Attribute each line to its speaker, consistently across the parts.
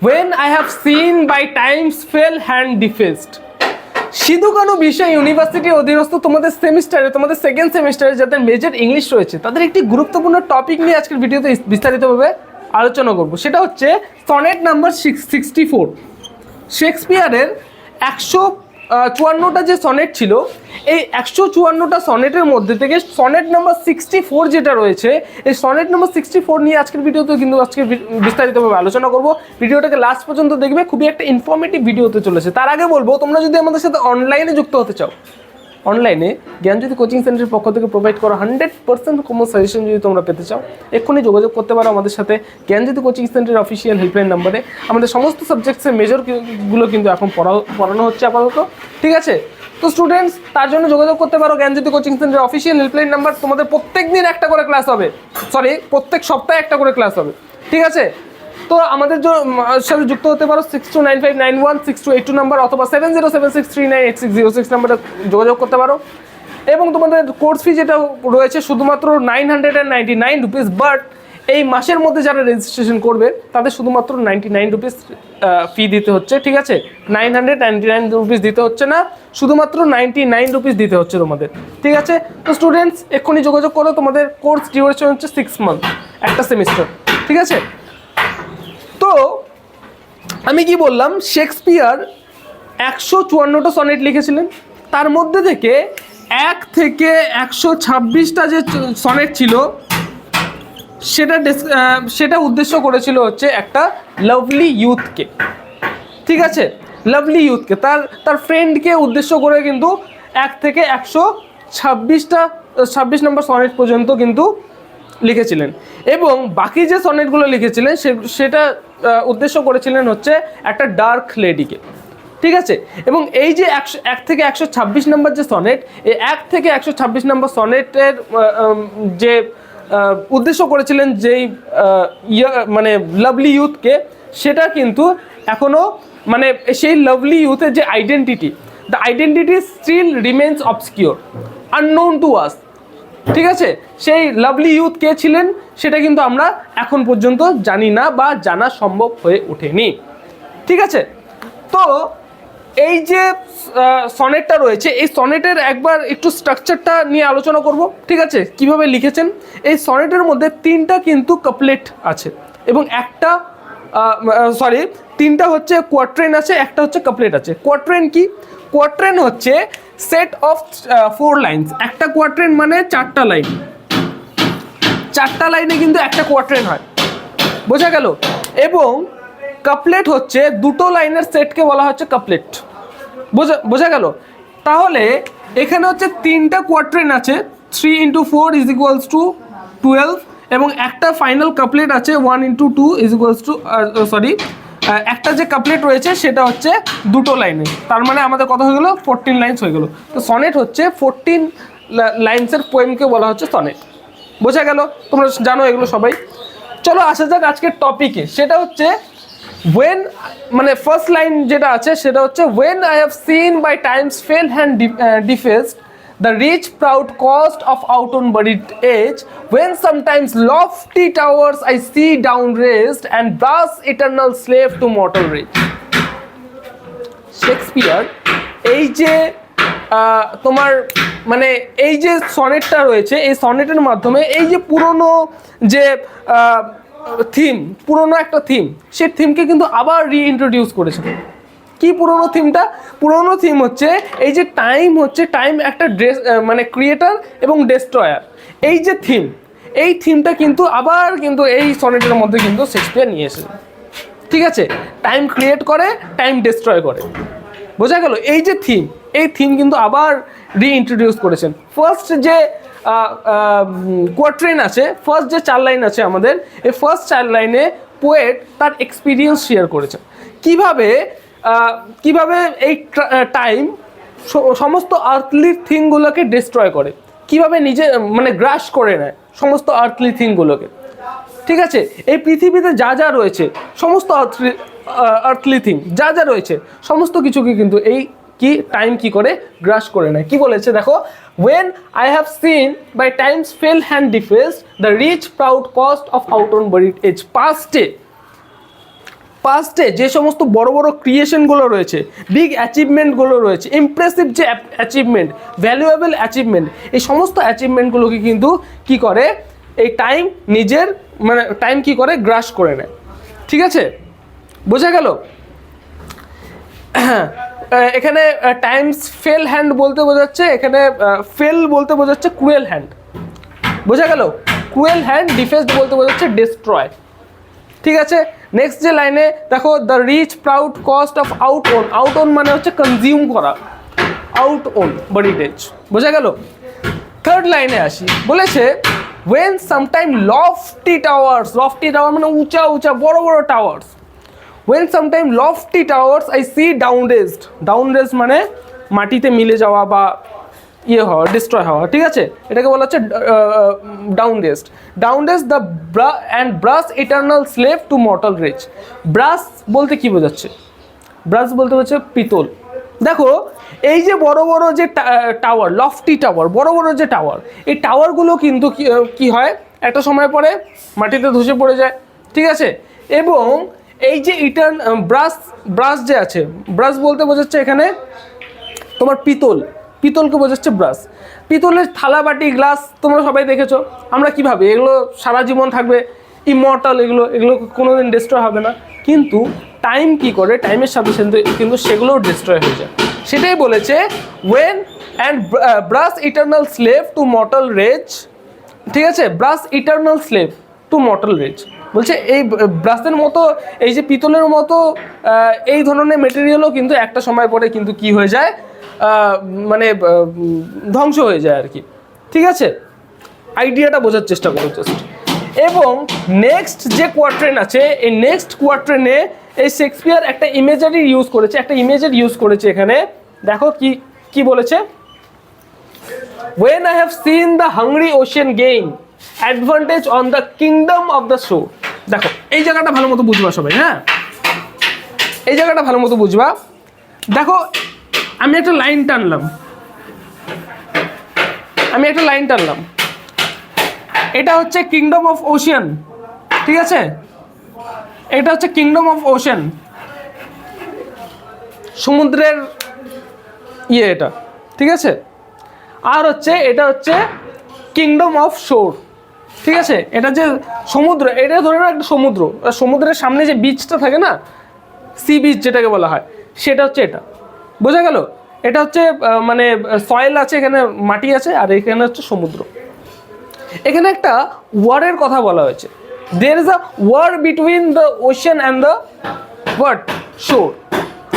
Speaker 1: when I have seen by times fell hand defaced. Sidhu Kanu বিশ্ব ইউনিভার্সিটির অধীনস্থ তোমাদের সেমিস্টারে, তোমাদের সেকেন্ড সেমিস্টারে যাদের মেজর ইংলিশ রয়েছে তাদের একটি গুরুত্বপূর্ণ টপিক নিয়ে আজকের ভিডিওতে বিস্তারিতভাবে আলোচনা করব। সেটা হচ্ছে সনেট নাম্বার 64। শেক্সপিয়ারের 154টা যে সনেট ছিল, এই 154টা সনেটের মধ্যে থেকে সনেট নাম্বার 64 যেটা রয়েছে, এই সনেট নাম্বার 64 নিয়ে আজকের ভিডিওতে কিন্তু বিস্তারিতভাবে আলোচনা করব। ভিডিওটাকে লাস্ট পর্যন্ত দেখবে, খুবই একটা ইনফরমেটিভ ভিডিও হতে চলেছে। তার আগে বলবো, তোমরা যদি আমাদের সাথে অনলাইনে যুক্ত হতে চাও, অনলাইনে জ্ঞানজ্যোতি কোচিং সেন্টারের পক্ষ থেকে প্রোভাইড করা 100% কমন সাজেশন যদি তোমরা পেতে চাও, এক্ষুনি যোগাযোগ করতে পারো আমাদের সাথে জ্ঞানজ্যোতি কোচিং সেন্টারের অফিসিয়াল হেল্পলাইন নাম্বারে। আমাদের সমস্ত সাবজেক্টসের মেজরগুলো কিন্তু এখন পড়ানো হচ্ছে আপাতত, ঠিক আছে? তো স্টুডেন্টস, তার জন্য যোগাযোগ করতে পারো জ্ঞানজ্যোতি কোচিং সেন্টারের অফিসিয়াল হেল্পলাইন নাম্বার। তোমাদের প্রত্যেক দিন একটা করে ক্লাস হবে, প্রত্যেক সপ্তাহে একটা করে ক্লাস হবে, ঠিক আছে? তো আমাদের সাথে যুক্ত হতে পারো 6295916282 নাম্বার অথবা 7076398606 নাম্বারে যোগাযোগ করতে পারো। এবং তোমাদের কোর্স ফি যেটা রয়েছে শুধুমাত্র 999 রুপিস, বাট এই মাসের মধ্যে যারা রেজিস্ট্রেশন করবে তাদের শুধুমাত্র 99 রুপিস ফি দিতে হচ্ছে, ঠিক আছে? 999 রুপিস দিতে হচ্ছে না, শুধুমাত্র 99 রুপিস দিতে হচ্ছে তোমাদের, ঠিক আছে? তো স্টুডেন্টস, এক্ষুনি যোগাযোগ করো। তোমাদের কোর্স ডিউরেশন হচ্ছে 6 মান্থ, একটা সেমিস্টার, ঠিক আছে? তো আমি কি বললাম, শেক্সপিয়ার 154টা সনেট লিখেছিলেন। তার মধ্যে থেকে 1 থেকে 126টা যে সনেট ছিল সেটা উদ্দেশ্য করেছিল হচ্ছে একটা লাভলি ইউথকে, ঠিক আছে? লাভলি ইউথকে, তার ফ্রেন্ডকে উদ্দেশ্য করে কিন্তু 1 থেকে 126 নম্বর সনেট পর্যন্ত কিন্তু লিখেছিলেন। এবং বাকি যে সনেটগুলো লিখেছিলেন সেটা উদ্দেশ্য করেছিলেন হচ্ছে একটা ডার্ক লেডিকে, ঠিক আছে? এবং এই যে 1 থেকে 126 নম্বর যে সনেট, এই 1 থেকে 126 নম্বর সনেটের যে উদ্দেশ্য করেছিলেন যেই মানে লাভলি ইউথকে, সেটা কিন্তু এখনও মানে সেই লাভলি ইউথের যে identity, the identity still remains obscure, unknown to us, ঠিক আছে? সেই লাভলি ইউথ কে ছিলেন সেটা কিন্তু আমরা এখন পর্যন্ত জানি না বা জানা সম্ভব হয়ে ওঠেনি, ঠিক আছে? তো এই যে সনেটটা রয়েছে, এই সনেটের একবার একটু স্ট্রাকচারটা নিয়ে আলোচনা করব, ঠিক আছে? কিভাবে লিখেছেন। এই সনেটের মধ্যে 3টা কিন্তু কাপলেট আছে এবং তিনটা হচ্ছে কোয়াট্রেন আছে, একটা হচ্ছে কাপলেট আছে। কোয়াট্রেন কি? কোয়াট্রেন হচ্ছে সেট অফ 4 লাইনস। একটা কোয়াট্রেন মানে 4টা লাইন, 4টা লাইনে কিন্তু একটা কোয়াট্রেন হয়, বোঝা গেল? এবং কাপলেট হচ্ছে 2টো লাইনের সেটকে বলা হচ্ছে কাপলেট, বোঝা গেল? তাহলে এখানে হচ্ছে 3টা কোয়াট্রেন আছে, 3 × 4 = 12, এবং একটা ফাইনাল কাপলেট আছে 1 × 2 একটা যে কাপলেট রয়েছে সেটা হচ্ছে 2টো লাইনে। তার মানে আমাদের কথা হয়ে গেল 14 লাইন্স হয়ে গেল। তো সনেট হচ্ছে 14 লাইন্সের পোয়েমকে বলা হচ্ছে সনেট, বোঝা গেল? তোমরা জানো এগুলো সবাই। চলো আসা যাক আজকের টপিকে, সেটা হচ্ছে when, মানে ফার্স্ট লাইন যেটা আছে সেটা হচ্ছে when I have seen by times fail hand defaced the rich proud cost of autumn buried age, when sometimes lofty towers I see down raised and brass eternal slave to mortal rage. Shakespeare এই যে তোমার মানে এই যে সনেটটা রয়েছে, এই সনেটের মাধ্যমে এই যে পুরনো যে পুরনো একটা থিম, সেই থিমকে কিন্তু আবার রিইন্ট্রোডিউস করেছে। কি পুরনো থিমটা? পুরনো থিম হচ্ছে এই যে টাইম একটা মানে ক্রিয়েটার এবং ডেস্ট্রয়ার, এই যে এই থিমটা কিন্তু আবার কিন্তু এই সনেটের মধ্যে কিন্তু শেক্সপিয়ার নিয়ে এসেছে, ঠিক আছে? টাইম ক্রিয়েট করে, টাইম ডেস্ট্রয় করে, বোঝা গেল? এই যে এই থিম কিন্তু আবার রিইন্ট্রোডিউস করেছেন। ফার্স্ট যে কোয়াট্রেন আছে, ফার্স্ট যে 4 লাইন আছে আমাদের, এই ফার্স্ট 4 লাইনে পোয়েট তার এক্সপিরিয়েন্স শেয়ার করেছেন কিভাবে এই টাইম সমস্ত আর্থলি থিংগুলোকে ডিস্ট্রয় করে, কিভাবে নিজে মানে গ্রাস করে নেয় সমস্ত আর্থলি থিংগুলোকে, ঠিক আছে? এই পৃথিবীতে যা যা রয়েছে, সমস্ত আর্থলি থিং যা যা রয়েছে, সমস্ত কিছুকে কিন্তু এই টাইম কি করে গ্রাস করে নেয়। কি বলেছে দেখো, when I have seen by times fail hand defaced the rich proud cost of autumn buried age, past পাস্টে যে সমস্ত বড় বড় ক্রিয়েশনগুলো রয়েছে, বিগ অ্যাচিভমেন্টগুলো রয়েছে, ইমপ্রেসিভ যে অ্যাচিভমেন্ট, ভ্যালুয়েবল অ্যাচিভমেন্ট, এই সমস্ত অ্যাচিভমেন্টগুলোকে কিন্তু কি করে এই টাইম নিজের মানে টাইম কি করে গ্রাস করে নেয়। ঠিক আছে, বোঝা গেল? এখানে টাইমস ফেল হ্যান্ড বলতে বোঝাচ্ছে, এখানে ফেল বলতে বোঝাচ্ছে ক্রুয়েল হ্যান্ড। বোঝা গেল? ক্রুয়েল হ্যান্ড ডিফেন্স বলতে বোঝাচ্ছে ডিস্ট্রয়। ঠিক আছে, নেক্সট যে লাইনে দেখো, the rich proud cost of outworn. Outworn মানে হচ্ছে কনজিউম করা, আউট ওন বডিটেজ। বোঝা গেল? থার্ড লাইনে আসি, বলেছে when sometime lofty towers, lofty tower মানে উঁচা উঁচা বড় বড় towers, when sometime lofty towers I see down razed. Down razed মানে মাটিতে মিলে যাওয়া বা ইয়ে হওয়া, ডিস্ট্রয় হওয়া। ঠিক আছে, এটাকে বলা হচ্ছে down razed. Down razed the and brass eternal slave to mortal rage. Brass বলতে কি বোঝাচ্ছে? ব্রাস বলতে হচ্ছে পিতল। দেখো এই যে বড় বড় যে টাওয়ার, লফটি টাওয়ার, বড় বড় যে টাওয়ার, এই টাওয়ারগুলো কিন্তু কি হয় একটা সময় পরে মাটিতে ধসে পড়ে যায়। ঠিক আছে, এবং এই যে ব্রাস যে আছে, ব্রাস বলতে বোঝাচ্ছে এখানে তোমার পিতল, পিতলকে বোঝাচ্ছে ব্রাস। পিতলের থালা বাটি গ্লাস তোমরা সবাই দেখেছো। আমরা কীভাবে এগুলো সারা জীবন থাকবে, ইমর্টাল, এগুলো কোনোদিন ডিস্ট্রয় হবে না। কিন্তু টাইম কি করে, টাইমের সাথে সাথে কিন্তু সেগুলোও ডিস্ট্রয় হয়ে যায়। সেটাই বলেছে when and brass eternal slave to mortal rage. ঠিক আছে, brass eternal slave to mortal rage বলছে এই ব্রাসের মতো, এই যে পিতলের মতো এই ধরনের মেটেরিয়ালও কিন্তু একটা সময় পরে কিন্তু কি হয়ে যায়, মানে ধ্বংস হয়ে যায় আর কি। ঠিক আছে, আইডিয়াটা বোঝার চেষ্টা করো জাস্ট। এবং নেক্সট যে কোয়ার্ট্রেন আছে, এই নেক্সট কোয়ার্ট্রেনে এই শেক্সপিয়ার একটা ইমেজারি ইউজ করেছে, একটা ইমেজের ইউজ করেছে এখানে। দেখো কি কি বলেছে, when I have seen the hungry ocean gain advantage on the kingdom of the shore। দেখো এই জায়গাটা ভালো মতো বুঝবা সবাই, হ্যাঁ এই জায়গাটা ভালো মতো বুঝবা। দেখো আমি একটা লাইন টানলাম, এটা হচ্ছে কিংডম অফ ওশিয়ান। ঠিক আছে, এটা হচ্ছে কিংডম অফ ওশান, সমুদ্রের ইয়ে এটা। ঠিক আছে, আর হচ্ছে এটা হচ্ছে কিংডম অফ শোর। ঠিক আছে, এটা যে সমুদ্র, এটা ধরে না একটা সমুদ্র, সমুদ্রের সামনে যে বিচটা থাকে না, সি বিচ যেটাকে বলা হয়, সেটা হচ্ছে এটা। বোঝা গেল? এটা হচ্ছে মানে সয়েল আছে, এখানে মাটি আছে, আর এখানে হচ্ছে সমুদ্র। এখানে একটা ওয়ারের কথা বলা হয়েছে, there is a war between the ocean and the what shore.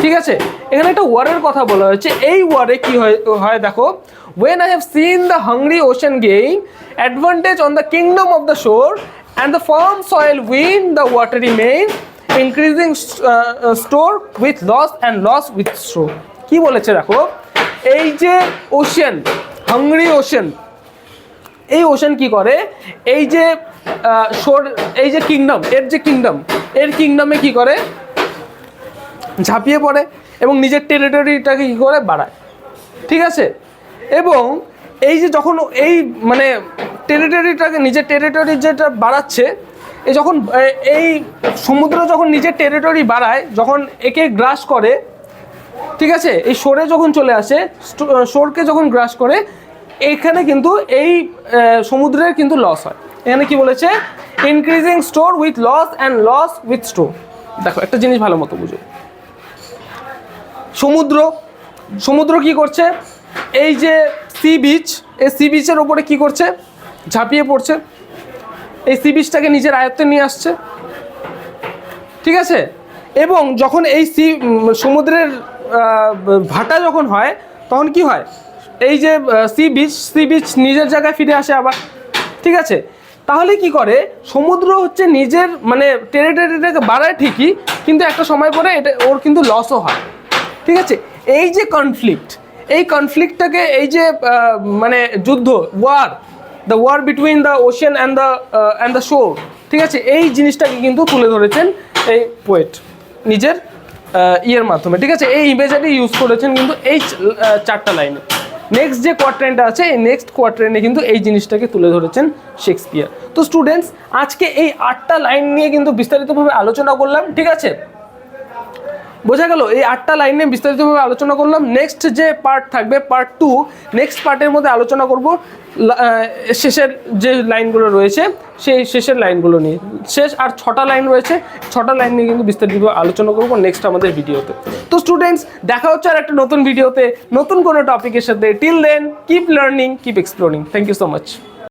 Speaker 1: ঠিক আছে, এখানে একটা ওয়ারের কথা বলা হয়েছে। এই ওয়ারে কি হয় দেখো, when I have seen the hungry ocean gain advantage on the kingdom of the shore and the firm soil win the watery main, increasing store with loss and loss with store। কি বলেছে দেখো, এই যে ocean, hungry ocean, এই ocean কি করে, এই যে শোর, এই যে কিংডম, এর কিংডমে কি করে, ঝাঁপিয়ে পড়ে এবং নিজের টেরিটরিটাকে কী করে বাড়ায়। ঠিক আছে, এবং এই যে যখন এই মানে টেরিটরিটাকে, নিজের টেরিটরি যেটা বাড়াচ্ছে, এই যখন এই সমুদ্র যখন নিজের টেরিটরি বাড়ায়, যখন একে গ্রাস করে, ঠিক আছে, এই শোরে যখন চলে আসে, শোরকে যখন গ্রাস করে, এইখানে কিন্তু এই সমুদ্রের কিন্তু লস হয়। এখানে কি বলেছে, increasing store with loss and loss with store. দেখো একটা জিনিস ভালো মতো বুঝো, সমুদ্র কি করছে, এই যে সি বিচ, এই সি বিচের ওপরে কি করছে, ঝাঁপিয়ে পড়ছে, এই সি বিচটাকে নিজের আয়ত্তে নিয়ে আসছে। ঠিক আছে, এবং যখন এই সমুদ্রের ভাটা যখন হয়, তখন কি হয়, এই যে সি বিচ নিজের জায়গায় ফিরে আসে আবার। ঠিক আছে, তাহলে কি করে, সমুদ্র হচ্ছে নিজের মানে টেরিটরিটাকে বাড়ায় ঠিকই, কিন্তু একটা সময় পরে এটা ওর কিন্তু লসও হয়। ঠিক আছে, এই যে কনফ্লিক্ট, এই কনফ্লিক্টটাকে, এই যে মানে যুদ্ধ, the war between the ocean and the shore, ঠিক আছে, এই জিনিসটাকে কিন্তু তুলে ধরেছেন এই পোয়েট নিজের ইয়ের মাধ্যমে। ঠিক আছে, এই ইমেজারি ইউজ করেছেন কিন্তু এই চারটা লাইনে। নেক্সট যে কোয়ার্ট্রেনটা আছে, এই নেক্সট কোয়ার্ট্রেনে কিন্তু এই জিনিসটাকে তুলে ধরেছেন শেক্সপিয়ার। তো স্টুডেন্টস, আজকে এই 8টা লাইন নিয়ে কিন্তু বিস্তারিতভাবে আলোচনা করলাম। ঠিক আছে, বোঝা গেল? এই 8টা লাইন নিয়ে বিস্তারিতভাবে আলোচনা করলাম। নেক্সট যে পার্ট থাকবে পার্ট 2, নেক্সট পার্টের মধ্যে আলোচনা করব শেষের যে লাইনগুলো রয়েছে সেই শেষের লাইনগুলো নিয়ে। শেষ আর 6টা লাইন রয়েছে, 6টা লাইন নিয়ে কিন্তু বিস্তারিতভাবে আলোচনা করবো নেক্সট আমাদের ভিডিওতে। তো স্টুডেন্টস, দেখা হচ্ছে আর একটা নতুন ভিডিওতে নতুন কোনো টপিকের সাথে। Till then keep learning, keep exploring. Thank you so much.